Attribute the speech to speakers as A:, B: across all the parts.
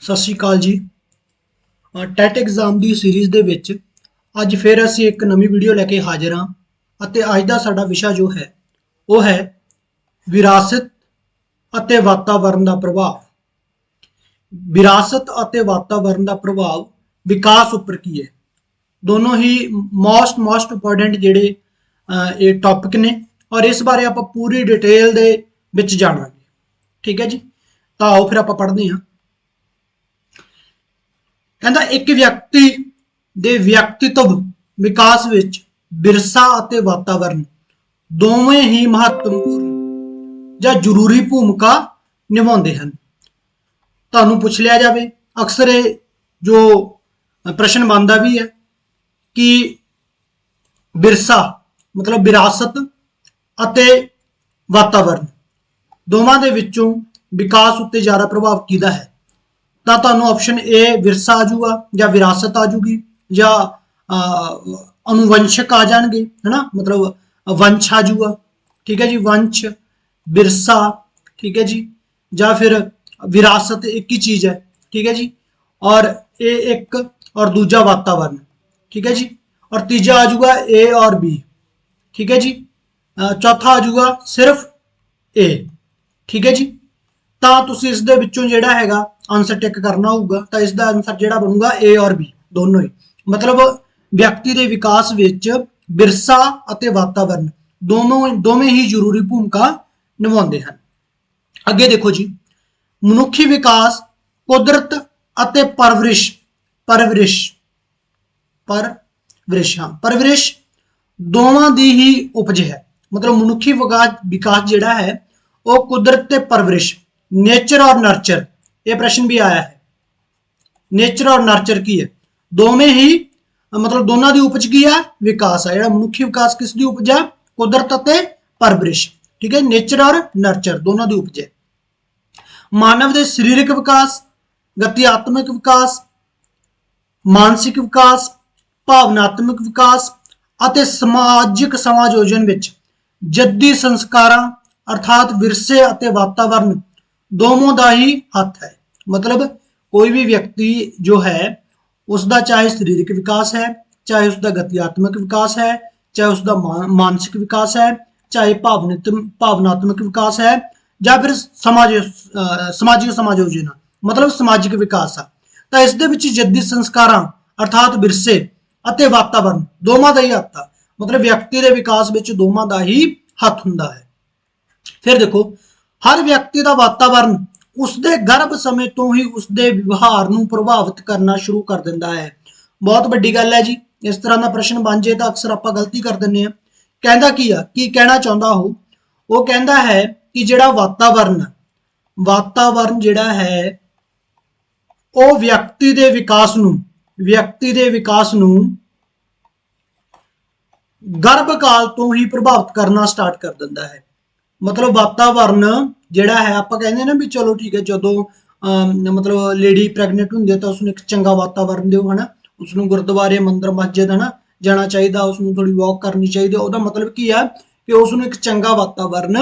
A: सत श्री अकाल जी। TET exam की सीरीज़ ਦੇ ਵਿੱਚ ਅੱਜ ਫਿਰ ਅਸੀਂ ਇੱਕ ਨਵੀਂ ਵੀਡੀਓ ਲੈ ਕੇ ਹਾਜ਼ਰ ਹਾਂ ਅਤੇ ਅੱਜ ਦਾ ਸਾਡਾ ਵਿਸ਼ਾ ਜੋ ਹੈ ਉਹ ਹੈ ਵਿਰਾਸਤ ਅਤੇ ਵਾਤਾਵਰਣ ਦਾ ਪ੍ਰਭਾਵ। ਵਿਰਾਸਤ ਅਤੇ ਵਾਤਾਵਰਣ ਦਾ ਪ੍ਰਭਾਵ ਵਿਕਾਸ ਉੱਪਰ ਕੀ ਹੈ। ਦੋਨੋਂ ਹੀ ਮੋਸਟ ਇੰਪੋਰਟੈਂਟ ਜਿਹੜੇ ਇਹ ਟੌਪਿਕ ਨੇ ਔਰ ਇਸ ਬਾਰੇ ਆਪਾਂ ਪੂਰੀ ਡਿਟੇਲ ਦੇ ਵਿੱਚ ਜਾਣਾਂਗੇ। ਠੀਕ ਹੈ ਜੀ, ਤਾਂ ਆਓ ਫਿਰ ਆਪਾਂ ਪੜ੍ਹਦੇ ਹਾਂ। कहता एक व्यक्ति दे व्यक्तित्व विकास विच विरसा अते वातावरण दोवें ही महत्वपूर्ण या जरूरी भूमिका निभाते हैं। तुहानूं पुछ लिया जाए, अक्सर जो प्रश्न बनता भी है कि विरसा मतलब विरासत अते वातावरण दोवां दे विचों विकास उत्ते ज़्यादा प्रभाव किहदा है। तो तुहानूं ऑप्शन ए विरसा आ जाऊगा या विरासत आ जाऊगी या अनुवंशक आ जाएंगे, है ना, मतलब वंश आ जाऊगा। ठीक है जी, वंश विरसा, ठीक है जी, या फिर विरासत एक ही चीज़ है। ठीक है जी, और ए एक और दूजा वातावरण। ठीक है जी, और तीजा आ जाऊगा ए और बी। ठीक है जी, चौथा आ जाऊगा सिर्फ ए। ठीक है जी, तो तुसीं इस दे विचों जिहड़ा हैगा आंसर टिक करना होगा। तो इसका आंसर जिहड़ा बनूगा ए और बी दोनों ही, मतलब व्यक्ति के विकास विच विरसा अते वातावरण दोवें ही जरूरी भूमिका निभाते हैं। अगे देखो जी, मनुखी विकास कुदरत अते परवरिश परवरिश परवरिश हाँ परवरिश दोवां दी ही उपज है। मतलब मनुखी विकास जिहड़ा है वो कुदरत ते परवरिश, नेचर और नर्चर, ये प्रश्न भी आया है। नेचर और नर्चर की है, दोवें ही मतलब दोनों की उपज की है विकास है। जिहड़ा मनुखी विकास किसकी उपज है? कुदरत अते परवरिश। ठीक है, नेचर और नर्चर दोनों की उपज है। मानव के शरीरक विकास, गत्यात्मक विकास, मानसिक विकास, भावनात्मक विकास अते समाजिक समायोजन विच जद्दी संस्कारां अर्थात विरसे अते वातावरण दोनों का ही हथ है। मतलब कोई भी व्यक्ति जो है उसका चाहे शारीरिक विकास है, चाहे उसका गत्यात्मक विकास है, चाहे उसका मानसिक विकास है, चाहे भावनात्मक विकास है, या फिर समाजिक समायोजन मतलब समाजिक विकास है। तो इस दे विच जद्दी संस्कारां अर्थात विरसे अते वातावरण दोवां का ही हथ है। मतलब व्यक्ति के विकास विच दोवां का ही हथ हुंदा है। फिर देखो, हर व्यक्ति का वातावरण उसके गर्भ समय तो ही उसके व्यवहार को प्रभावित करना शुरू कर देता है। बहुत बड़ी गल है जी, इस तरह का प्रश्न बन जाए तो अक्सर आप गलती कर दें। कहता की कहना चाहता हो, वो कहता है कि जिहड़ा वातावरण जिहड़ा है वो व्यक्ति के विकास नूं गर्भकाल तो ही प्रभावित करना स्टार्ट कर देता है। मतलब वातावरण जिहड़ा है आप कहते ना भी चलो ठीक है, जदों मतलब लेडी प्रैगनेंट होंदी है तो उसनूं एक चंगा वातावरण दिओ, है ना, उसनूं गुरुद्वारे मंदिर मस्जिद है ना जाना चाहिए, उसनूं थोड़ी वॉक करनी चाहिए। उहदा मतलब की है कि उसनूं एक चंगा वातावरण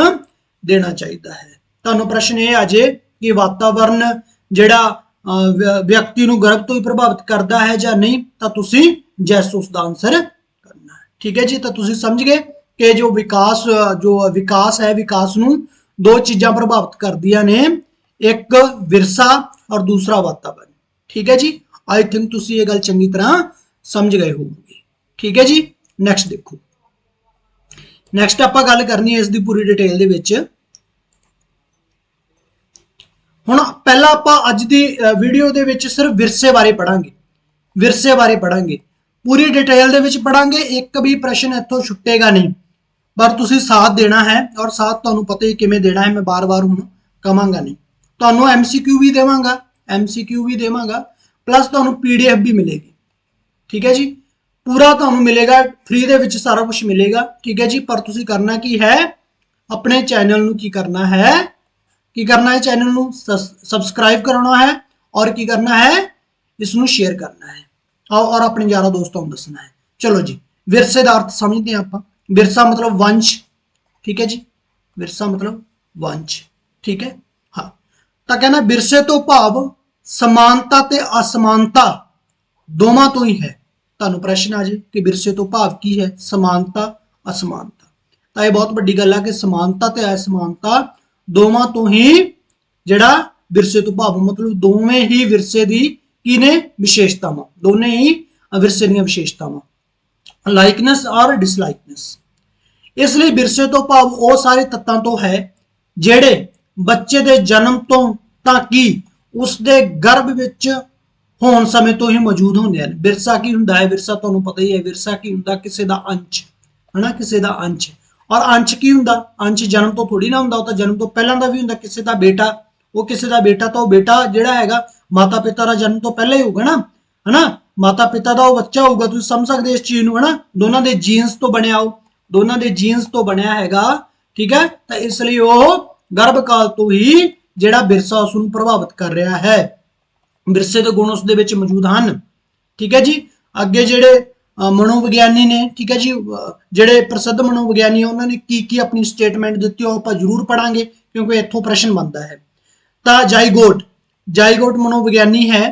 A: देना चाहिए है। तुहानूं प्रश्न ये आ जाए कि वातावरण जिहड़ा व्यक्ति नूं गर्भ तो ही प्रभावित करता है या नहीं, तो तुसीं जैस उसका आंसर करना है। ठीक है जी, तो तुसीं समझ गए कि जो विकास है, विकास नूं दो चीज़ां प्रभावित करदियां ने, एक विरसा और दूसरा वातावरण। ठीक है जी, आई थिंक तुसीं ये गल चंगी तरह समझ गए होवोगे। ठीक है जी, नैक्सट देखो, नैक्सट आपां गल करनी है इसकी पूरी डिटेल दे विच। हुण पहला आपां अज दी वीडियो दे विच सिर्फ विरसे बारे पढ़ांगे, पूरी डिटेल दे विच पढ़ांगे। एक भी प्रश्न इत्थों छुट्टेगा नहीं, पर तुसीं साथ देना है और साथ तुहानूं पता ही किवें देना है। मैं बार बार हुण कहांगा नहीं, तुहानूं MCQ भी देवांगा प्लस तुहानूं PDF भी मिलेगी। ठीक है जी, पूरा तुहानूं मिलेगा फ्री दे विच, सारा कुछ मिलेगा। ठीक है जी, पर तुसीं करना की है, अपने चैनल नूं की करना है चैनल नूं सबसक्राइब करना है और की करना है, इसनूं शेयर करना है और अपने यारां दोस्तां नूं दसना है। चलो जी, विरसे का अर्थ समझते हैं आप। विरसा मतलब वंश। ठीक है जी, विरसा मतलब वंश। ठीक है, हाँ, तो कहना विरसे तो भाव समानता ते असमानता दोवां तो ही है। तुहानूं प्रश्न आ जाए कि विरसे तो भाव की है, समानता असमानता। तो यह बहुत वड्डी गल है कि समानता ते असमानता दोवां तो ही जिहड़ा विरसे तो भाव, मतलब दोवें ही विरसे दी की ने विशेषतावां, दोने ही विरसे दीयां विशेषतावां, लाइकनेस और डिसलाइकनेस। इसलिए विरसे तो भाव वो सारे तत्तां तो है जिहड़े बच्चे दे जन्म तो ताकि उसके गर्भ विच होण समय तो ही मौजूद होंदे हन। विरसा की हुंदा है, विरसा तुहानूं पता ही है, विरसा की हुंदा किसी दा अंश है ना, किसी दा अंश। और अंश की हुंदा, अंश जन्म तो थोड़ी ना हुंदा, वो तो जन्म तो पहलां दा भी हुंदा, किसी दा बेटा, वो किसी दा बेटा, तो बेटा जिहड़ा हैगा माता पिता दा जन्म तो पहले ही होगा ना, है ना, माता पिता दा वो बच्चा होगा, तुसीं समझ सकदे इस चीज नूं, है ना, दोनों दे जीन्स तो बनिया, दोनों दे जीन्स तो बनया हैगा, ठीक है। तो इसलिए वो गर्भ काल तो ही जिहड़ा विरसा उसनूं प्रभावित कर रहा है, विरसे के गुण उसदे विच मौजूद हैं, ठीक है जी। अगे जिहड़े मनोविग्यानी ने, ठीक है जी, जिहड़े प्रसिद्ध मनोविग्यानी है उन्होंने की अपनी स्टेटमेंट दी हो आपां जरूर पढ़ांगे क्योंकि इत्थों प्रश्न बनता है। तो जाइगोट मनोविग्यानी है,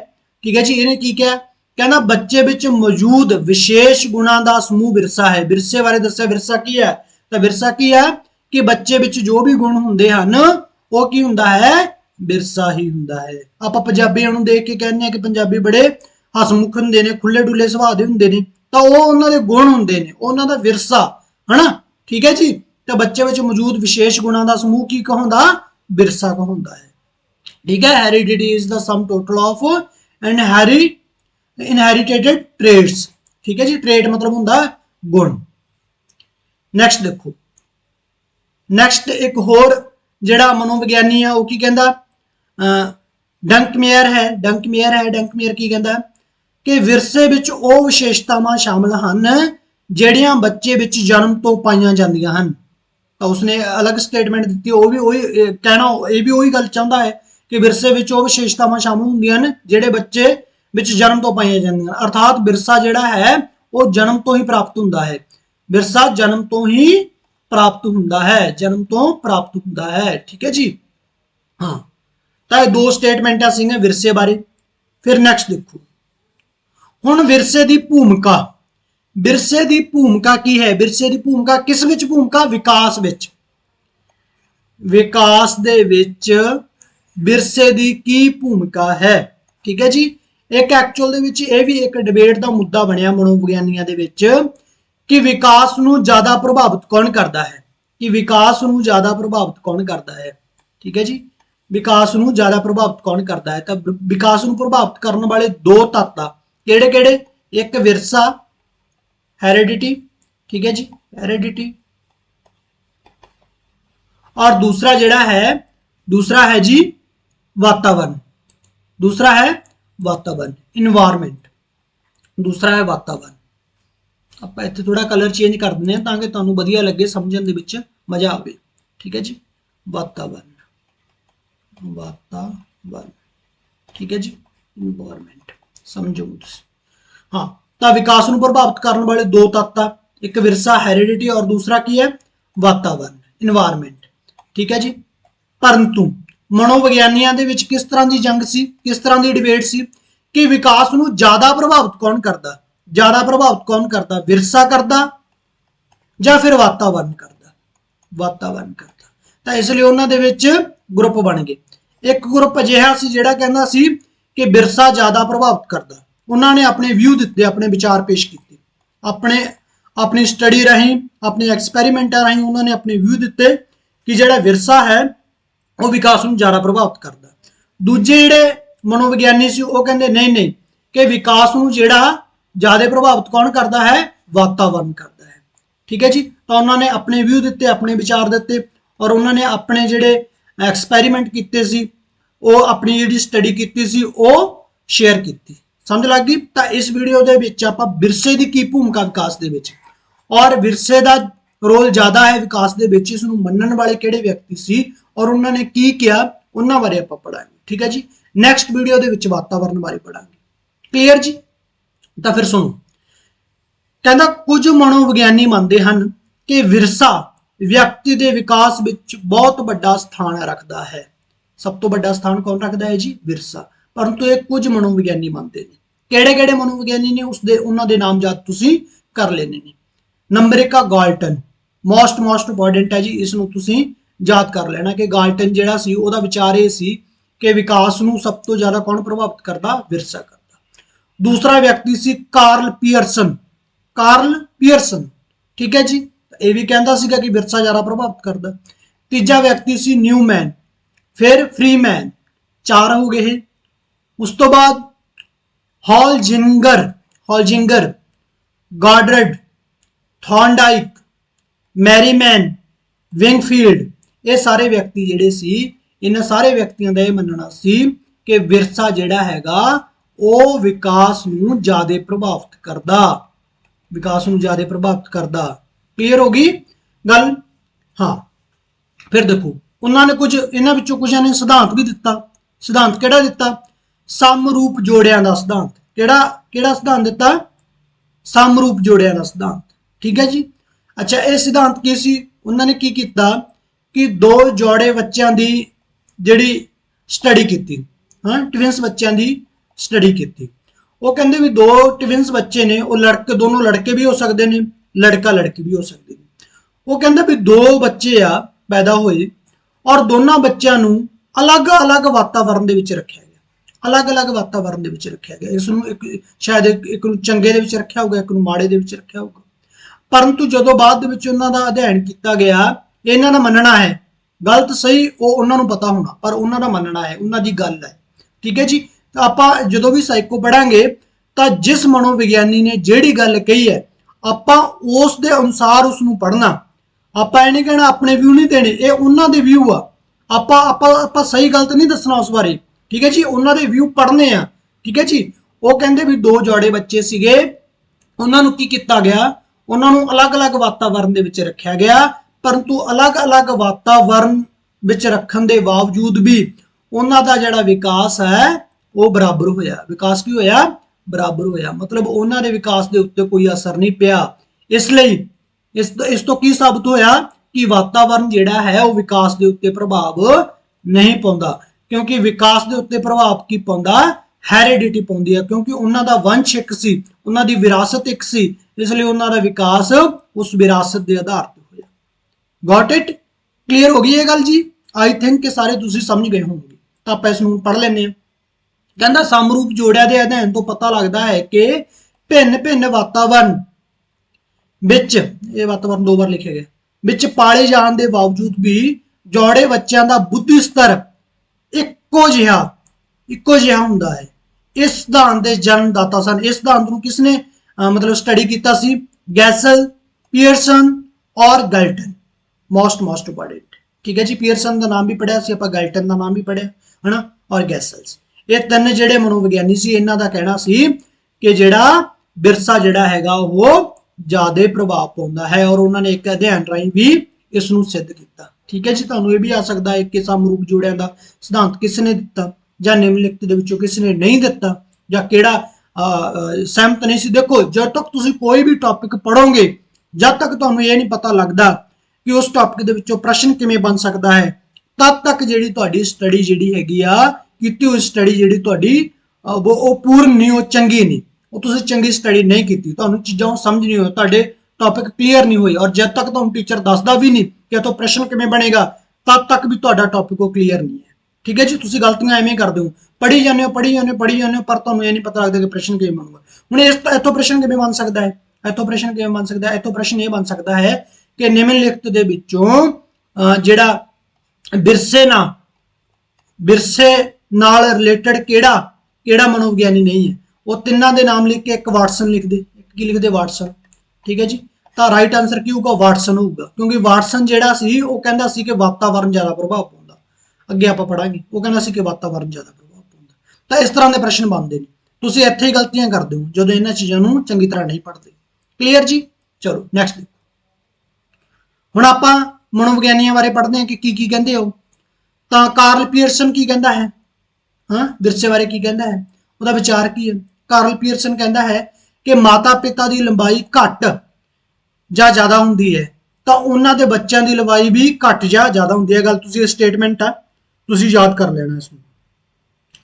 A: ठीक है जी, इन्हें की क्या कहना, बच्चे विच मौजूद विशेष गुणां दा समूह विरसा है। विरसे बारे दस्सिया, विरसा की है, तो विरसा की है कि बच्चे विच जो भी गुण हुंदे हन वो की हुंदा है, विरसा ही हुंदा है। आपां पंजाबियां नूं देख के कहने कि पंजाबी बड़े हसमुख हुंदे ने, खुले डुले सुभाअ दे हुंदे ने, तो वो उन्हां दे गुण हुंदे ने, उन्हां दा विरसा, है ना, ठीक है जी। तो बच्चे विच मौजूद विशेष गुणां दा समूह की कहाउंदा, विरसा कहाउंदा है, ठीक है। Heredity is the sum total of inherited traits, ठीक है जी, ट्रेड मतलब हुंदा गुण। नैक्सट देखो, नैक्सट एक होर जिहड़ा मनोविग्यानी है वो की कहंदा, डंकमेयर है, डंकमेयर की कहंदा कि विरसे विच वो विशेषतावां शामिल हन जिहड़ियां बच्चे विच जन्म तो पाईयां जांदियां हन। तो उसने अलग स्टेटमेंट दी, वो भी वही कहना, ये भी वही गल चाहता है कि विरसे विच वो विशेषतावां शामिल हुंदियां हन जिहड़े बच्चे विच जन्म तो पाईयां जांदियां, अर्थात विरसा जिहड़ा है वो जन्म तो ही प्राप्त हुंदा है, विरसा जन्म तो ही प्राप्त हुंदा है, जन्म तो प्राप्त हुंदा है, ठीक है जी। हाँ, तो दो स्टेटमेंट सीगे विरसे बारे। फिर नैक्सट देखो, हुण विरसे दी भूमिका, विरसे दी भूमिका की है, विरसे दी भूमिका किस विच, भूमिका विकास विच, विकास दे विच विरसे दी की भूमिका है, ठीक है जी। एक एक्चुअल दे विच ये भी एक डिबेट दा मुद्दा बनिया मनोविग्यानियां दे विच कि विकास नूं ज्यादा प्रभावित कौन करता है, कि विकास नूं ज्यादा प्रभावित कौन करता है, ठीक है जी, विकास नूं ज्यादा प्रभावित कौन करता है। तो विकास नूं प्रभावित करने वाले दो तत्त किहड़े किहड़े, एक विरसा हेरिडिटी, ठीक है जी, हेरिडिटी, और दूसरा जिहड़ा है, दूसरा है जी वातावरण, दूसरा है वातावरण, इन्वायरमेंट, दूसरा है वातावरण। ਆਪਾਂ ਇੱਥੇ थोड़ा कलर चेंज कर ਦਿੰਦੇ हैं ताकि ਤੁਹਾਨੂੰ ਵਧੀਆ ਲੱਗੇ, ਸਮਝਣ ਦੇ ਵਿੱਚ मजा आवे, ठीक है जी। वातावरण, वातावरण, ठीक है जी, इन्वायरमेंट समझो हाँ। तो विकास को प्रभावित करने वाले दो तत्व, एक विरसा हेरिडिटी और दूसरा की है वातावरण, इन्वायरमेंट, ठीक है जी। परंतु मनोविग्यानियों के विच किस तरह की जंग सी, किस तरह की डिबेट सी कि विकास को ज्यादा प्रभावित कौन करता, ज्यादा प्रभावित कौन करता, विरसा करता या फिर वातावरण करता, वातावरण करता। तो इसलिए उन्होंने विच ग्रुप बन गए, एक ग्रुप अजिहा सी जिहड़ा कहंदा सी कि विरसा ज्यादा प्रभावित करता, उन्होंने अपने व्यू दिते, अपने विचार पेश किए, अपनी स्टडी राही, अपने एक्सपैरीमेंटां राही उन्होंने अपने व्यू दिते कि जिहड़ा विरसा है वो विकास को ज्यादा प्रभावित करता। दूजे जिहड़े मनोविग्यानी सी वो कहंदे नहीं नहीं कि विकास को जिहड़ा ज्यादा प्रभावित कौन करता है, वातावरण करता है, ठीक है जी। तो उन्होंने अपने व्यू दिते, अपने विचार दिते, और उन्होंने अपने जिहड़े एक्सपैरीमेंट किए सी, वो अपनी जिहड़ी स्टडी की सी वो शेयर की, समझ लग गई। तो इस वीडियो दे विच आपां विरसे की की भूमिका विकास दे विच, और विरसे का रोल ज्यादा है विकास दे विच, इसनूं मन्नण वाले किहड़े व्यक्ति सी और उन्होंने की किया उन्हां बारे आपां पढ़ांगे, ठीक है जी। नैक्सट वीडियो दे विच वातावरण बारे पढ़ांगे, क्लीयर जी। तो फिर सुनो, कहता कुछ मनोविग्यानी मानते हैं कि विरसा व्यक्ति के विकास विच बहुत बड़ा स्थान रखता है। सब तो बड़ा स्थान कौन रखता है जी, विरसा। परंतु ये कुछ मनोविग्यानी मानते हैं। ਕਿਹੜੇ ਮਨੋਵਿਗਿਆਨੀ ਨੇ ਉਹਨਾਂ ਦੇ ਨਾਮ ਯਾਦ ਤੁਸੀਂ ਕਰ ਲੈਣੇ ਨੇ। ਨੰਬਰ 1 ਆ ਗਾਲਟਨ, ਮੋਸਟ ਇੰਪੋਰਟੈਂਟ ਹੈ ਜੀ, ਇਸ ਨੂੰ ਤੁਸੀਂ ਯਾਦ ਕਰ ਲੈਣਾ ਕਿ ਗਾਲਟਨ ਜਿਹੜਾ ਸੀ ਉਹਦਾ ਵਿਚਾਰ ਇਹ ਸੀ ਕਿ ਵਿਕਾਸ ਨੂੰ ਸਭ ਤੋਂ ਜ਼ਿਆਦਾ ਕੌਣ ਪ੍ਰਭਾਵਿਤ ਕਰਦਾ? ਵਿਰਸਾ ਕਰਦਾ। ਦੂਸਰਾ ਵਿਅਕਤੀ ਸੀ ਕਾਰਲ ਪੀਅਰਸਨ, ਠੀਕ ਹੈ ਜੀ, ਇਹ ਵੀ ਕਹਿੰਦਾ ਸੀਗਾ ਕਿ ਵਿਰਸਾ ਜ਼ਿਆਦਾ ਪ੍ਰਭਾਵਿਤ ਕਰਦਾ। ਤੀਜਾ ਵਿਅਕਤੀ ਸੀ ਨਿਊਮੈਨ, ਫਿਰ ਫਰੀਮੈਨ, 4 ਹੋ ਗਏ। ਉਸ ਤੋਂ ਬਾਅਦ हॉलजिंगर, गॉडर्ड, थॉर्नडाइक, मैरीमैन, विंगफील्ड, ये सारे व्यक्ति जिहड़े सी, इन्हां सारे व्यक्तियों का यह मनना सी कि विरसा जिहड़ा हैगा वो विकास नूं ज़्यादा प्रभावित करदा। क्लीयर हो गई गल? हाँ, फिर देखो उन्होंने कुछ इन्हां विचों कुछ ने सिद्धांत भी दिता। सिद्धांत किहड़ा दिता? समरूप जोड़ियां दा सिद्धांत। किहड़ा सिद्धांत दिता? समरूप जोड़ियां दा सिद्धांत, ठीक है जी। अच्छा, ये सिद्धांत की सी? उन्होंने की कीता कि 2 जोड़े बच्चों की जिहड़ी स्टडी कीती, हाँ, ट्विंस बच्चों की स्टडी कीती। वो कहंदे भी 2 ट्विंस बच्चे ने, वो दोनों लड़के भी हो सकते हैं, लड़का लड़की भी हो सकते हैं। वो कहंदे भी 2 बच्चे आ पैदा होए और दोनों बच्चों नूं अलग अलग वातावरण दे विच रखिया गया, अलग अलग वातावरण दे विच रखिया गया। इस नूं शायद एक नूं चंगे दे विच रखिया होगा, एक नूं माड़े दे विच रखिया होगा। परंतु जदों बाद दे विच उन्हां दा अध्ययन कीता गया, इन्हां दा मनना है, गलत सही वो उन्हां नूं पता होना, पर उन्हां दा मनना है, उन्हां दी गल है, ठीक है जी। तो आपां जदों भी साइको पढ़ांगे तां जिस मनोविग्यानी ने जिहड़ी गल कही है आपां उस दे अनुसार उस नूं पढ़ना। आपां इह नहीं कहना अपने व्यू नहीं देने, ये उन्हां दे व्यू आ, आपां सही गलत नहीं दसना उस बारे, ठीक है जी। उन्हां दे व्यू पढ़ने आ, ठीक है जी। वो कहंदे भी 2 जोड़े बच्चे सीगे, उन्हां नूं की कीता गया? उन्हां नूं अलग अलग वातावरण दे विच रखिया गया, परंतु अलग अलग वातावरण विच रखण दे बावजूद भी उन्हां दा जिहड़ा विकास है वो बराबर होया। विकास की होया? बराबर होया। मतलब उन्हां दे विकास दे उत्ते कोई असर नहीं पिया। इसलिए इस तो की साबित होया कि वातावरण जिहड़ा है वो विकास दे उत्ते प्रभाव नहीं पाउंदा, क्योंकि विकास दे उत्ते प्रभाव की पाउंदा? हैरिडिटी पाउंदी है, क्योंकि उन्हां दा वंश एक सी, उन्हां दी विरासत एक सी, इसलिए उन्हां दा विकास उस विरासत के आधार पर होया। Got it? क्लीयर हो गई ये गल जी? आई थिंक कि सारे तुसीं समझ गए होंगे। तो आपां इस नूं पढ़ लैंदे हां। कहंदा समरूप जोड़ियां दे अध्ययन तो पता लगता है कि भिन्न भिन्न वातावरण विच, ये वातावरण 2 बार लिखे गए, विच पाले जाण दे बावजूद भी जोड़े बच्चों का बुद्धि स्तर इक्को जिहा हुंदा है। इस सिद्धांत के जन्मदाता सन। इस सिद्धांत को किसने मतलब स्टडी किया सी? गैसल, पियरसन और गैल्टन। मोस्ट इंपॉर्टेंट, ठीक है जी। पियरसन का नाम भी पढ़िया सी आपां, गैल्टन का नाम भी पढ़िया है ना, और गैसल्स। ये 3 जिहड़े मनोविग्यानी सी, इन्हां दा कहना सी कि जिहड़ा विरसा जिहड़ा हैगा वो ज़्यादा प्रभाव पाउंदा है, और उन्होंने एक अध्ययन राही भी इस नूं सिद्ध किया, ठीक है जी। तुहानूं ये भी आ सकता है कि समरूप जोड़ियां दा सिद्धांत किसने दिता, जां निम्नलिखित दे विचों किसने नहीं दिता, जां किहड़ा सहमत नहीं सी। देखो, जब तक तुसीं कोई भी टॉपिक पढ़ोगे, जब तक तुहानूं ये नहीं पता लगता कि उस टॉपिक दे विचों प्रश्न किवें बन सकता है, तब तक जिहड़ी तुहाडी स्टडी जिहड़ी हैगी आ, कीती हुई स्टडी जिहड़ी तुहाडी वो पूर्ण नहीं, वो चंगी नहीं, वो तुसीं चंगी स्टडी नहीं कीती, तुहानूं चीज़ां समझ नहीं होई, तुहाडे टॉपिक क्लीयर नहीं होई, और जब तक तुहानूं टीचर दसदा भी नहीं कि तो प्रश्न किवें बनेगा, तब तक भी तुहाडा टॉपिक वो क्लीयर नहीं है, ठीक है जी। तुसीं गलतियां एवें करदे हो, पढ़ी जाने हो, पर तुहानूं ये नहीं पता लगदा कि प्रश्न किवें बनूगा। हुण इत्थों प्रश्न किवें बन सकदा है? इत्थों प्रश्न किवें बन सकदा है? इत्थों प्रश्न ये बन सकता है कि निम्नलिखित दे विचों जिहड़ा विरसे नाल रिलेटेड केड़ा मनोविग्यानी नहीं है, वो 3 दे नाम लिख के एक वाटसन लिख दे, की लिख दे? वाटसन, ठीक है जी। तो राइट आंसर की होगा? वाटसन होगा, क्योंकि वाटसन जिहड़ा सी वो कहंदा सी कि वातावरण ज़्यादा प्रभाव पाउंदा। अगे आपां पढ़ांगे, वो कहंदा सी कि वातावरण ज़्यादा प्रभाव पाउंदा। तो इस तरह के प्रश्न बनते हैं। तुसीं इत्थे ही गलतियां करदे हो जदों इन्हां चीज़ां नूं चंगी तरह नहीं पढ़ते। क्लीयर जी? चलो नैक्सट देखो। हुण आपां मनोविग्यानियां बारे पढ़ते हैं कि की कहंदे हो। तो कार्ल पियरसन की कहता है, हाँ, विरसे बारे की कहता है, उसका विचार की है। कार्ल पियरसन कहता है कि माता पिता की लंबाई घट ਜਾਂ ज़्यादा होंदी है तो उन्हां दे बच्चों की लंबाई भी घट ਜਾਂ ज़्यादा होंदी है। गल तुसीं स्टेटमेंट है, तुसीं याद कर लेना इसमें,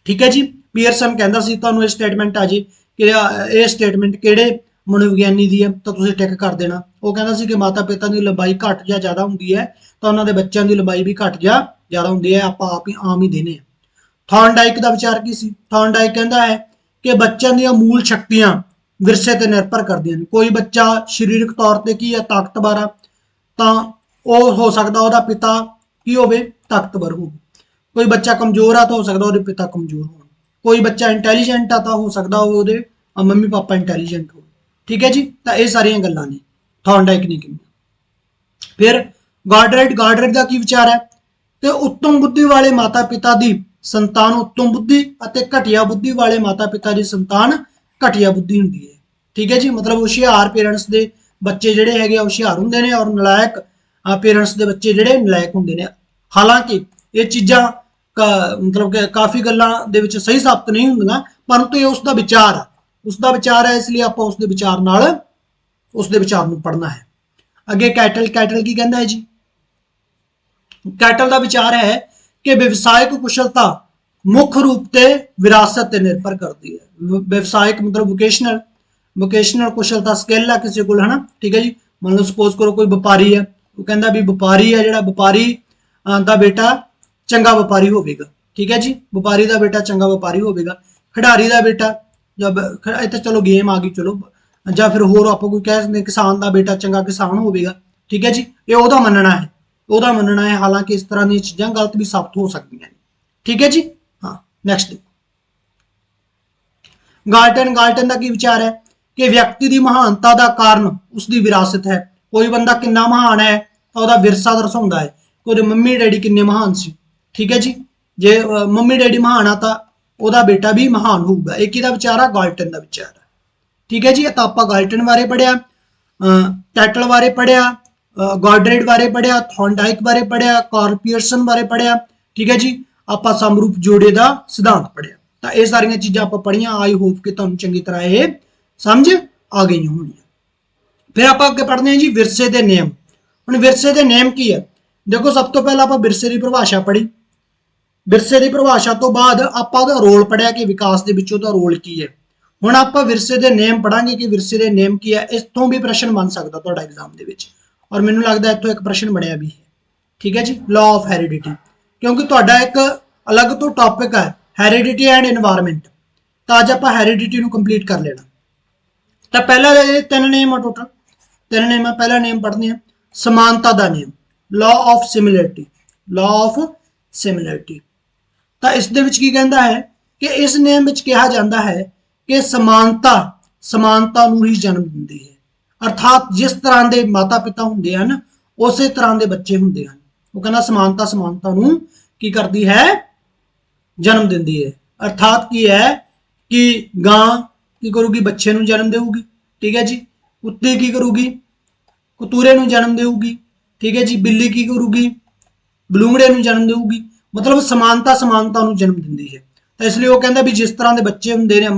A: ठीक है जी। ਪੀਅਰਸਨ ਕਹਿੰਦਾ ਸੀ ਤੁਹਾਨੂੰ ਇਹ ਸਟੇਟਮੈਂਟ ਆ ਜੀ ਕਿ ਇਹ ਸਟੇਟਮੈਂਟ ਕਿਹੜੇ ਮਨੋਵਿਗਿਆਨੀ ਦੀ ਹੈ ਤਾਂ ਤੁਸੀਂ ਟਿਕ ਕਰ ਦੇਣਾ। ਉਹ ਕਹਿੰਦਾ ਸੀ ਕਿ ਮਾਤਾ ਪਿਤਾ ਦੀ ਲੰਬਾਈ ਘੱਟ ਜਾਂ ਜ਼ਿਆਦਾ ਹੁੰਦੀ ਹੈ ਤਾਂ ਉਹਨਾਂ ਦੇ ਬੱਚਿਆਂ ਦੀ ਲੰਬਾਈ ਵੀ ਘੱਟ ਜਾਂ ਜ਼ਿਆਦਾ ਹੁੰਦੀ ਹੈ, ਆਪਾਂ ਆਪ ਹੀ ਆਮ ਹੀ ਦੇਨੇ ਆ। ਥੌਰਨਡਾਈਕ ਦਾ ਵਿਚਾਰ ਕੀ ਸੀ? ਥੌਰਨਡਾਈਕ ਕਹਿੰਦਾ ਹੈ ਕਿ ਬੱਚਿਆਂ ਦੀਆਂ ਮੂਲ ਸ਼ਕਤੀਆਂ ਵਿਰਸੇ ਤੇ ਨਿਰਭਰ ਕਰਦੀਆਂ ਨੇ। ਕੋਈ ਬੱਚਾ ਸਰੀਰਕ ਤੌਰ ਤੇ ਕੀ ਹੈ ਤਾਕਤਵਰ ਆ ਤਾਂ ਉਹ ਹੋ ਸਕਦਾ ਉਹਦਾ ਪਿਤਾ ਕੀ ਹੋਵੇ ਤਾਕਤਵਰ ਹੋਵੇ। ਕੋਈ ਬੱਚਾ ਕਮਜ਼ੋਰ ਆ ਤਾਂ ਹੋ ਸਕਦਾ ਉਹਦੇ ਪਿਤਾ ਕਮਜ਼ੋਰ ਹੋਣ। ਕੋਈ ਬੱਚਾ ਇੰਟੈਲੀਜੈਂਟ ਆ ਤਾਂ ਹੋ ਸਕਦਾ ਉਹਦੇ ਮੰਮੀ ਪਾਪਾ ਇੰਟੈਲੀਜੈਂਟ ਹੋਣ। ਠੀਕ ਹੈ ਜੀ, ਤਾਂ ਇਹ ਸਾਰੀਆਂ ਗੱਲਾਂ ਨੇ ਥੌਰਨਡਾਈਕ ਨੇ ਕਹੀਆਂ। ਫਿਰ ਗਾਰਡਨਰ ਦਾ ਕੀ ਵਿਚਾਰ ਹੈ ਕਿ ਉੱਤਮ ਬੁੱਧੀ ਵਾਲੇ ਮਾਤਾ ਪਿਤਾ ਦੀ ਸੰਤਾਨ ਉੱਤਮ ਬੁੱਧੀ ਅਤੇ ਘਟੀਆ ਬੁੱਧੀ ਵਾਲੇ ਮਾਤਾ ਪਿਤਾ ਦੀ ਸੰਤਾਨ ਘਟੀਆ ਬੁੱਧੀ ਹੁੰਦੀ ਹੈ। ਠੀਕ ਹੈ ਜੀ, ਮਤਲਬ ਹੁਸ਼ਿਆਰ ਪੇਰੈਂਟਸ ਦੇ ਬੱਚੇ ਜਿਹੜੇ ਹੈਗੇ ਹੁਸ਼ਿਆਰ ਹੁੰਦੇ ਨੇ ਔਰ ਨਲਾਇਕ ਪੇਰੈਂਟਸ ਦੇ ਬੱਚੇ ਜਿਹੜੇ ਨਲਾਇਕ ਹੁੰਦੇ ਨੇ। ਹਾਲਾਂਕਿ ਇਹ ਚੀਜ਼ਾਂ ਮਤਲਬ ਕਿ ਕਾਫੀ ਗੱਲਾਂ ਦੇ ਵਿੱਚ ਸਹੀ ਸਾਬਤ ਨਹੀਂ ਹੁੰਦੀਆਂ, ਪਰੰਤੂ ਇਹ ਉਸ ਦਾ ਵਿਚਾਰ ਆ, ਉਸ ਦਾ ਵਿਚਾਰ ਹੈ, ਇਸ ਲਈ ਆਪਾਂ ਉਸ ਦੇ ਵਿਚਾਰ ਨੂੰ ਪੜ੍ਹਨਾ ਹੈ। ਅੱਗੇ ਕੈਟਲ ਕੀ ਕਹਿੰਦਾ ਹੈ ਜੀ? ਕੈਟਲ ਦਾ ਵਿਚਾਰ ਹੈ ਕਿ ਵਿਵਸਾਇਕ ਕੁਸ਼ਲਤਾ ਮੁੱਖ ਰੂਪ ਤੇ ਵਿਰਾਸਤ ਤੇ ਨਿਰਭਰ ਕਰਦੀ ਹੈ। ਵਿਵਸਾਇਕ ਮਤਲਬ ਵੋਕੇਸ਼ਨਲ ਕੁਸ਼ਲਤਾ ਸਕਿੱਲ ਹੈ ਕਿਸੇ ਕੋਲ, ਹਨਾ। ਠੀਕ ਹੈ ਜੀ, ਮੰਨ ਲਓ ਸਪੋਜ਼ ਕਰੋ ਕੋਈ ਵਪਾਰੀ ਹੈ, ਉਹ ਕਹਿੰਦਾ ਵੀ ਵਪਾਰੀ ਹੈ ਜਿਹੜਾ ਵਪਾਰੀ ਦਾ ਬੇਟਾ ਚੰਗਾ ਵਪਾਰੀ ਹੋਵੇਗਾ। ਠੀਕ ਹੈ ਜੀ, ਵਪਾਰੀ ਦਾ ਬੇਟਾ ਚੰਗਾ ਵਪਾਰੀ ਹੋਵੇਗਾ। ਖਿਡਾਰੀ ਦਾ ਬੇਟਾ ਜਬ ਇੱਥੇ ਚਲੋ ਗੇਮ ਆ ਗਈ, ਚਲੋ ਜਾਂ ਫਿਰ ਹੋਰ ਆਪਾਂ ਕੋਈ ਕਹਿ ਸਕਦੇ ਕਿਸਾਨ ਦਾ ਬੇਟਾ ਚੰਗਾ ਕਿਸਾਨ ਹੋਵੇਗਾ। ਠੀਕ ਹੈ ਜੀ, ਇਹ ਉਹਦਾ ਮੰਨਣਾ ਹੈ, ਹਾਲਾਂਕਿ ਇਸ ਤਰ੍ਹਾਂ ਦੀਆਂ ਚੀਜ਼ਾਂ ਗਲਤ ਵੀ ਸਾਬਤ ਹੋ ਸਕਦੀਆਂ ਨੇ। ਠੀਕ ਹੈ ਜੀ, ਹਾਂ। ਨੈਕਸਟ ਗਾਲਟਨ ਦਾ ਕੀ ਵਿਚਾਰ ਹੈ ਕਿ ਵਿਅਕਤੀ ਦੀ ਮਹਾਨਤਾ ਦਾ ਕਾਰਨ ਉਸ ਦੀ ਵਿਰਾਸਤ ਹੈ। ਕੋਈ ਬੰਦਾ ਕਿੰਨਾ ਮਹਾਨ ਹੈ ਤਾਂ ਉਹਦਾ ਵਿਰਸਾ ਦਰਸਾਉਂਦਾ ਹੈ ਕਿ ਉਹਦੇ ਮੰਮੀ ਡੈਡੀ ਕਿੰਨੇ ਮਹਾਨ ਸੀ। ਠੀਕ ਹੈ ਜੀ, ਜੇ ਮੰਮੀ ਡੈਡੀ ਮਹਾਨ ਆ ਤਾਂ ਉਹਦਾ ਬੇਟਾ ਵੀ ਮਹਾਨ ਹੋਊਗਾ। ਇਹ ਕਿਹਦਾ ਵਿਚਾਰ ਆ? ਗਾਲਟਨ ਦਾ ਵਿਚਾਰ ਹੈ। ਠੀਕ ਹੈ ਜੀ, ਤਾਂ ਆਪਾਂ ਗਾਲਟਨ ਬਾਰੇ ਪੜਿਆ, ਕੈਟਲ ਬਾਰੇ ਪੜਿਆ, ਗਾਰਡਨਰ ਬਾਰੇ ਪੜਿਆ, ਥੌਰਨਡਾਈਕ ਬਾਰੇ ਪੜਿਆ, ਕਾਰਲ ਪੀਅਰਸਨ ਬਾਰੇ ਪੜਿਆ। ਠੀਕ ਹੈ ਜੀ, ਆਪਾਂ ਸਮਰੂਪ ਜੋੜੇ ਦਾ ਸਿਧਾਂਤ ਪੜਿਆ। ਤਾਂ ਇਹ ਸਾਰੀਆਂ ਚੀਜ਼ਾਂ ਆਪਾਂ ਪੜੀਆਂ। ਆਈ ਹੋਪ ਕਿ ਤੁਹਾਨੂੰ ਚੰਗੀ ਤਰ੍ਹਾਂ ਇਹ ਸਮਝ ਆ ਗਈਆਂ ਹੋਣੀਆਂ। ਫਿਰ ਆਪਾਂ ਅੱਗੇ ਪੜ੍ਹਦੇ ਹਾਂ ਜੀ ਵਿਰਸੇ ਦੇ ਨਿਯਮ। ਹੁਣ ਵਿਰਸੇ ਦੇ ਨਿਯਮ ਕੀ ਹੈ? ਦੇਖੋ, ਸਭ ਤੋਂ ਪਹਿਲਾਂ ਆਪਾਂ ਵਿਰਸੇ ਦੀ ਪਰਿਭਾਸ਼ਾ ਪੜ੍ਹੀ। ਵਿਰਸੇ ਦੀ ਪਰਿਭਾਸ਼ਾ ਤੋਂ ਬਾਅਦ ਆਪਾਂ ਉਹਦਾ ਰੋਲ ਪੜਿਆ ਕਿ ਵਿਕਾਸ ਦੇ ਵਿੱਚ ਉਹਦਾ ਰੋਲ ਕੀ ਹੈ। ਹੁਣ ਆਪਾਂ ਵਿਰਸੇ ਦੇ ਨਿਯਮ ਪੜਾਂਗੇ ਕਿ ਵਿਰਸੇ ਦੇ ਨਿਯਮ ਕੀ ਹੈ। ਇਸ ਤੋਂ ਵੀ ਪ੍ਰਸ਼ਨ ਬਣ ਸਕਦਾ ਤੁਹਾਡਾ ਐਗਜ਼ਾਮ ਦੇ ਵਿੱਚ, ਔਰ ਮੈਨੂੰ ਲੱਗਦਾ ਇੱਥੋਂ ਇੱਕ ਪ੍ਰਸ਼ਨ ਬਣਿਆ ਵੀ ਹੈ। ਠੀਕ ਹੈ ਜੀ, ਲਾਅ ਆਫ ਹੈਰੀਡਿਟੀ, ਕਿਉਂਕਿ ਤੁਹਾਡਾ ਇੱਕ ਅਲੱਗ ਤੋਂ ਟੌਪਿਕ ਹੈ ਹੈਰੀਡਿਟੀ ਐਂਡ এনवायरमेंट। ਤਾਂ ਅੱਜ ਆਪਾਂ ਹੈਰੀਡਿਟੀ ਨੂੰ ਕੰਪਲੀਟ ਕਰ ਲੈਣਾ। ਤਾਂ ਪਹਿਲਾ ਤਿੰਨ ਨਿਯਮ ਆ, ਟੋਟਲ ਤਿੰਨ ਨਿਯਮ ਆ। ਪਹਿਲਾ ਨਿਯਮ ਪੜ੍ਹਦੇ ਹਾਂ ਸਮਾਨਤਾ ਦਾ ਨਿਯਮ, ਲਾਅ ਆਫ ਸਿਮਿਲਰਿਟੀ। ਤਾਂ ਇਸ ਦੇ ਵਿੱਚ ਕੀ ਕਹਿੰਦਾ ਹੈ ਕਿ ਇਸ ਨਿਯਮ ਵਿੱਚ ਕਿਹਾ ਜਾਂਦਾ ਹੈ ਕਿ ਸਮਾਨਤਾ ਨੂੰ ਹੀ ਜਨਮ ਦਿੰਦੀ ਹੈ। ਅਰਥਾਤ ਜਿਸ ਤਰ੍ਹਾਂ ਦੇ ਮਾਤਾ ਪਿਤਾ ਹੁੰਦੇ ਹਨ ਉਸੇ ਤਰ੍ਹਾਂ ਦੇ ਬੱਚੇ ਹੁੰਦੇ ਹਨ। ਉਹ ਕਹਿੰਦਾ ਸਮਾਨਤਾ ਨੂੰ ਕੀ ਕਰਦੀ ਹੈ? ਜਨਮ ਦਿੰਦੀ ਹੈ। ਅਰਥਾਤ ਕੀ ਹੈ ਕਿ ਗਾਂ ਕੀ ਕਰੂਗੀ? ਬੱਚੇ ਨੂੰ ਜਨਮ ਦੇਊਗੀ। ਠੀਕ ਹੈ ਜੀ, ਕੁੱਤੀ ਕੀ ਕਰੂਗੀ? ਕਤੂਰੇ ਨੂੰ ਜਨਮ ਦੇਊਗੀ। ਠੀਕ ਹੈ ਜੀ, ਬਿੱਲੀ ਕੀ ਕਰੂਗੀ? ਬਲੂੰਗੜੇ ਨੂੰ ਜਨਮ ਦੇਊਗੀ। ਮਤਲਬ ਸਮਾਨਤਾ ਨੂੰ ਜਨਮ ਦਿੰਦੀ ਹੈ। ਤਾਂ ਇਸ ਲਈ ਉਹ ਕਹਿੰਦਾ ਵੀ ਜਿਸ ਤਰ੍ਹਾਂ ਦੇ ਬੱਚੇ ਹੁੰਦੇ ਨੇ,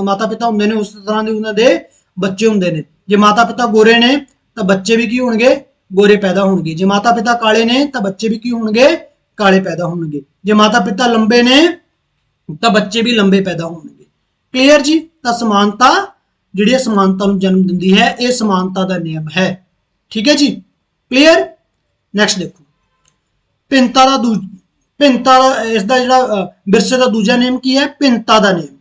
A: ਮਾਤਾ ਪਿਤਾ ਹੁੰਦੇ ਨੇ, ਉਸ ਤਰ੍ਹਾਂ ਦੇ ਉਹਨਾਂ ਦੇ ਬੱਚੇ ਹੁੰਦੇ ਨੇ। ਜੇ ਮਾਤਾ ਪਿਤਾ ਗੋਰੇ ਨੇ ਤਾਂ ਬੱਚੇ ਵੀ ਕੀ ਹੋਣਗੇ? ਗੋਰੇ ਪੈਦਾ ਹੋਣਗੇ। ਜੇ ਮਾਤਾ ਪਿਤਾ ਕਾਲੇ ਨੇ ਤਾਂ ਬੱਚੇ ਵੀ ਕੀ ਹੋਣਗੇ? ਕਾਲੇ ਪੈਦਾ ਹੋਣਗੇ। ਜੇ ਮਾਤਾ ਪਿਤਾ ਲੰਬੇ ਨੇ ਤਾਂ ਬੱਚੇ ਵੀ ਲੰਬੇ ਪੈਦਾ ਹੋਣਗੇ। ਕਲੀਅਰ ਜੀ? ਤਾਂ ਸਮਾਨਤਾ ਜਿਹੜੀ ਸਮਾਨਤਾ ਨੂੰ ਜਨਮ ਦਿੰਦੀ ਹੈ, ਇਹ ਸਮਾਨਤਾ ਦਾ ਨਿਯਮ ਹੈ। ਠੀਕ ਹੈ ਜੀ, ਕਲੀਅਰ? ਨੈਕਸਟ ਦੇਖੋ ਭਿੰਨਤਾ ਇਸ ਦਾ ਜਿਹੜਾ ਵਿਰਸੇ ਦਾ ਦੂਜਾ ਨਿਯਮ ਕੀ ਹੈ? ਭਿੰਨਤਾ ਦਾ ਨਿਯਮ।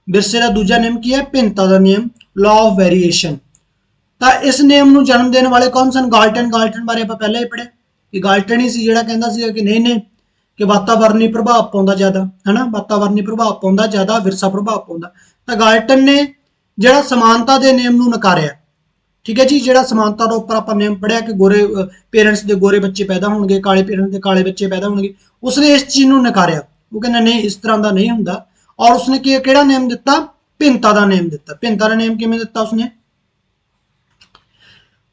A: ਵਿਰਸੇ ਦਾ ਦੂਜਾ ਨਿਯਮ ਕੀ ਹੈ? ਭਿੰਨਤਾ ਦਾ ਨਿਯਮ, ਲਾਅ ਆਫ ਵੇਰੀਏਸ਼ਨ। ਤਾਂ ਇਸ ਨਿਯਮ ਨੂੰ ਜਨਮ ਦੇਣ ਵਾਲੇ ਕੌਣ ਸਨ? ਗਾਲਟਨ ਬਾਰੇ ਆਪਾਂ ਪਹਿਲਾਂ ਹੀ ਪੜਿਆ ਕਿ ਗਾਲਟਨ ਹੀ ਸੀ ਜਿਹੜਾ ਕਹਿੰਦਾ ਸੀ ਕਿ ਨਹੀਂ ਕਿ ਵਾਤਾਵਰਣੀ ਪ੍ਰਭਾਵ ਪਾਉਂਦਾ ਜ਼ਿਆਦਾ, ਹਨਾ। ਵਾਤਾਵਰਣੀ ਪ੍ਰਭਾਵ ਪਾਉਂਦਾ ਜ਼ਿਆਦਾ, ਵਿਰਸਾ ਪ੍ਰਭਾਵ ਪਾਉਂਦਾ। ਤਾਂ ਗਾਲਟਨ ਨੇ ਜਿਹੜਾ ਸਮਾਨਤਾ ਦੇ ਨਿਯਮ ਨੂੰ ਨਕਾਰਿਆ। ਠੀਕ ਹੈ ਜੀ, ਜਿਹੜਾ ਸਮਾਨਤਾ ਦਾ ਉੱਪਰ ਆਪਾਂ ਨਿਯਮ ਪੜਿਆ ਕਿ ਗੋਰੇ ਪੇਰੈਂਟਸ ਦੇ ਗੋਰੇ ਬੱਚੇ ਪੈਦਾ ਹੋਣਗੇ, ਕਾਲੇ ਪੇਰੈਂਟਸ ਦੇ ਕਾਲੇ ਬੱਚੇ ਪੈਦਾ ਹੋਣਗੇ, ਉਸਨੇ ਇਸ ਚੀਜ਼ ਨੂੰ ਨਕਾਰਿਆ। ਉਹ ਕਹਿੰਦਾ ਨਹੀਂ, ਇਸ ਤਰ੍ਹਾਂ ਦਾ ਨਹੀਂ ਹੁੰਦਾ। ਔਰ ਉਸਨੇ ਕਿਹੜਾ ਨਿਯਮ ਦਿੱਤਾ? ਭਿੰਨਤਾ ਦਾ ਨਿਯਮ ਦਿੱਤਾ। ਭਿੰਨਤਾ ਦਾ ਨਿਯਮ ਕਿਵੇਂ ਦਿੱਤਾ ਉਸਨੇ?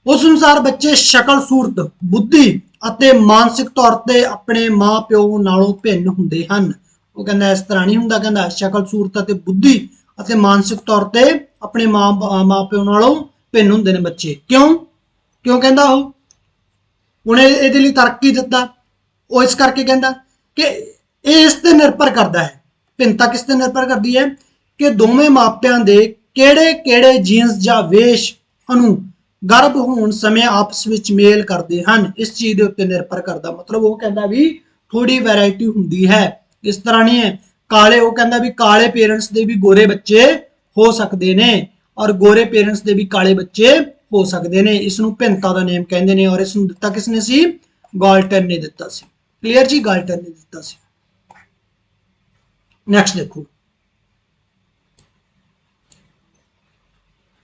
A: ਉਸ ਅਨੁਸਾਰ ਬੱਚੇ ਸ਼ਕਲ ਸੂਰਤ, ਬੁੱਧੀ ਅਤੇ ਮਾਨਸਿਕ ਤੌਰ ਤੇ ਆਪਣੇ ਮਾਂ-ਪਿਓ ਨਾਲੋਂ ਭਿੰਨ ਹੁੰਦੇ ਹਨ। ਉਹ ਕਹਿੰਦਾ ਇਸ ਤਰ੍ਹਾਂ ਨਹੀਂ ਹੁੰਦਾ। ਕਹਿੰਦਾ ਸ਼ਕਲ ਸੂਰਤ ਅਤੇ ਬੁੱਧੀ ਅਤੇ ਮਾਨਸਿਕ ਤੌਰ ਤੇ ਆਪਣੇ ਮਾਂ-ਪਿਓ ਨਾਲੋਂ ਭਿੰਨ ਹੁੰਦੇ ਨੇ ਬੱਚੇ। ਕਿਉਂ ਕਹਿੰਦਾ ਉਹ? ਉਹਨੇ ਇਹਦੇ ਲਈ ਤਰਕ ਕੀ ਦਿੱਤਾ? ਉਹ ਇਸ ਕਰਕੇ ਕਹਿੰਦਾ ਕਿ ਇਹ ਇਸ ਤੇ ਨਿਰਭਰ ਕਰਦਾ ਹੈ ਭਿੰਨਤਾ ਕਿਸ ਤੇ ਨਿਰਭਰ ਕਰਦੀ ਹੈ ਕਿ ਦੋਵੇਂ ਮਾਪਿਆਂ ਦੇ ਕਿਹੜੇ-ਕਿਹੜੇ ਜੀਨਸ ਜਾਂ ਵੇਸ਼ ਅਣੂ ਗਰਭ ਹੋਣ ਸਮੇਂ ਆਪਸ ਵਿੱਚ ਮੇਲ ਕਰਦੇ ਹਨ, ਇਸ ਚੀਜ਼ ਦੇ ਉੱਤੇ ਨਿਰਭਰ ਕਰਦਾ। ਮਤਲਬ ਉਹ ਕਹਿੰਦਾ ਵੀ ਥੋੜੀ ਵੈਰਾਈਟੀ ਹੁੰਦੀ ਹੈ, ਇਸ ਤਰ੍ਹਾਂ ਨਹੀਂ ਹੈ। ਕਾਲੇ, ਉਹ ਕਹਿੰਦਾ ਵੀ ਕਾਲੇ ਪੇਰੈਂਟਸ ਦੇ ਵੀ ਗੋਰੇ ਬੱਚੇ ਹੋ ਸਕਦੇ ਨੇ ਔਰ ਗੋਰੇ ਪੇਰੈਂਟਸ ਦੇ ਵੀ ਕਾਲੇ ਬੱਚੇ ਹੋ ਸਕਦੇ ਨੇ। ਇਸ ਨੂੰ ਭਿੰਨਤਾ ਦਾ ਨੇਮ ਕਹਿੰਦੇ ਨੇ ਔਰ ਇਸ ਨੂੰ ਦਿੱਤਾ ਕਿਸ ਨੇ ਸੀ? ਗਾਲਟਨ ਨੇ ਦਿੱਤਾ ਸੀ। ਕਲੀਅਰ ਜੀ, ਗਾਲਟਨ ਨੇ ਦਿੱਤਾ ਸੀ। नेक्स्ट देखो,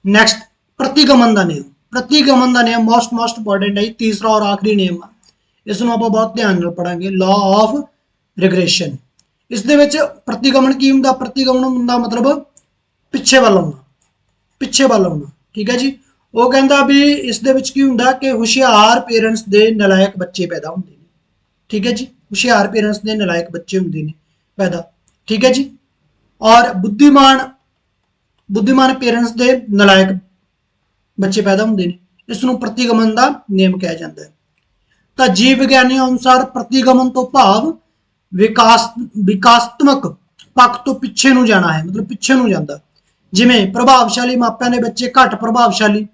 A: नेक्स्ट प्रतिगमन का नियम। प्रतिगमन का नियम मोस्ट इंपॉर्टेंट है, तीसरा और आखिरी नियम है। इसनों आप बहुत ध्यान नाल पढ़ांगे। Law of regression. इस दे विच प्रतिगमन की हुंदा? प्रतिगमन हुंदा मतलब पिछे वाल आउणा, पिछे वाल आउणा। ठीक है जी। वो कहंदा भी इस दे विच की हुंदा कि हुशियार पेरेंट्स दे नलायक बच्चे पैदा हुंदे ने। ठीक है जी, हुशियार पेरेंट्स दे नलायक बच्चे हुंदे ने पैदा। ठीक है जी। और बुद्धिमान पेरेंट्स दे नलायक बच्चे पैदा होंगे ने, इसनों प्रतिगमन का नियम कहा जाता है। तो जीव विज्ञानियों अनुसार प्रतिगमन तो भाव विकासात्मक पक्ष तो पिछे नूं जाना है, मतलब पिछे नूं जांदा। जिवें प्रभावशाली मापियां दे बच्चे घट प्रभावशाली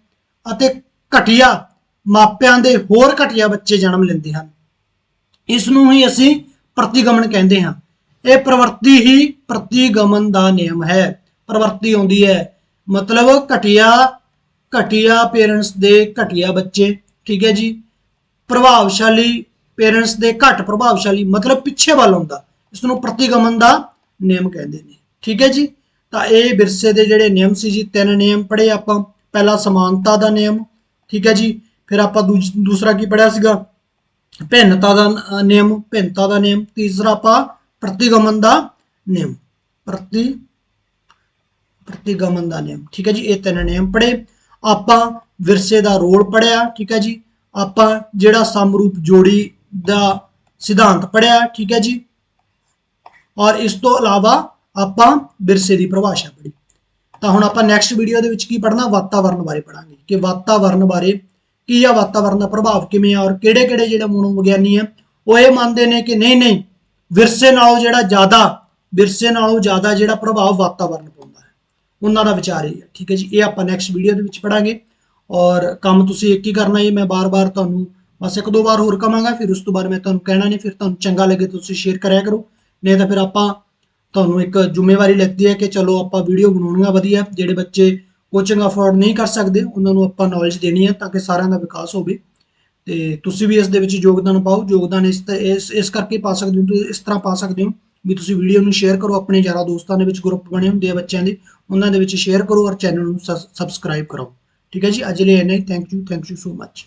A: अते घटिया मापियां दे होर घटिया बच्चे जन्म लैंदे हन, इसनूं ही असीं प्रतिगमन कहंदे हां। यह प्रवृत्ति ही प्रतिगमन का नियम है। प्रवृत्ति आउंदी है मतलब घटिया पेरेंट्स दे घटिया बच्चे। ठीक है जी। प्रभावशाली पेरेंट्स दे घट प्रभावशाली मतलब पिछे वाल आउंदा, इसनूं प्रतिगमन का नियम कहंदे ने। ठीक है जी। तो ये विरसे दे जिहड़े नियम सी जी, 3 नियम पढ़े आपां। पहला समानता का नियम, ठीक है जी। फिर आपां दूसरा की पढ़िया सीगा? भिन्नता का नियम, भिन्नता का नियम। तीसरा आपां प्रतिगमन का नियम, प्रतिगमन का नियम। ठीक है जी। ये 3 नियम पढ़े आपां। विरसे का रोल पढ़िया। ठीक है जी। आपां जिहड़ा समरूप जोड़ी का सिद्धांत पढ़िया। ठीक है जी। और इस तो इलावा आपां विरसे की परिभाषा पढ़ी। तो हुण आपां नैक्सट वीडियो दे विच की पढ़ना? वातावरण बारे पढ़ांगे कि वातावरण बारे की आ, वातावरण का प्रभाव किवें आ और किहड़े-किहड़े जिहड़े मनोविग्यानी है वो ये मानते हैं कि नहीं विरसे नालों ज़्यादा जिहड़ा प्रभाव वातावरण पाउंदा है, उन्हां दा विचार ही है। ठीक है जी। ये आपां नैक्सट वीडियो दे विच पढ़ांगे और काम तुसीं एक ही करना है। मैं बार-बार तुहानूं बस 1-2 बार होर कहांगा, फिर उस तो बाद मैं तुहानूं कहना नहीं। फिर तुहानूं चंगा लगे तो तुसीं शेयर करिया करो, नहीं तो फिर आपां तुहानूं एक जिम्मेवारी लगती है कि चलो आपां वीडियो बनाउणियां वधिया, जिहड़े बच्चे कोचिंग अफोर्ड नहीं कर सकते उन्होंने आपां नॉलेज देनी है ताकि सारिਆਂ ਦਾ विकास होवे। ਤੇ ਤੁਸੀਂ ਵੀ ਇਸ ਦੇ ਵਿੱਚ ਯੋਗਦਾਨ ਪਾਓ। ਯੋਗਦਾਨ ਇਸ ਕਰਕੇ ਪਾ ਸਕਦੇ ਹੋ, ਇਸ ਤਰ੍ਹਾਂ ਪਾ ਸਕਦੇ ਹੋ ਵੀ ਤੁਸੀਂ ਵੀਡੀਓ ਨੂੰ ਸ਼ੇਅਰ ਕਰੋ, ਆਪਣੇ ਯਾਰਾਂ ਦੋਸਤਾਂ ਦੇ ਵਿੱਚ ਗਰੁੱਪ ਬਣੇ ਹੁੰਦੇ ਆ ਬੱਚਿਆਂ ਦੇ, ਉਹਨਾਂ ਦੇ ਵਿੱਚ ਸ਼ੇਅਰ ਕਰੋ ਔਰ ਚੈਨਲ ਨੂੰ ਸਬਸਕ੍ਰਾਈਬ ਕਰੋ। ਠੀਕ ਹੈ ਜੀ। ਅੱਜ ਲਈ ਇੰਨਾ ਹੀ। Thank you so much.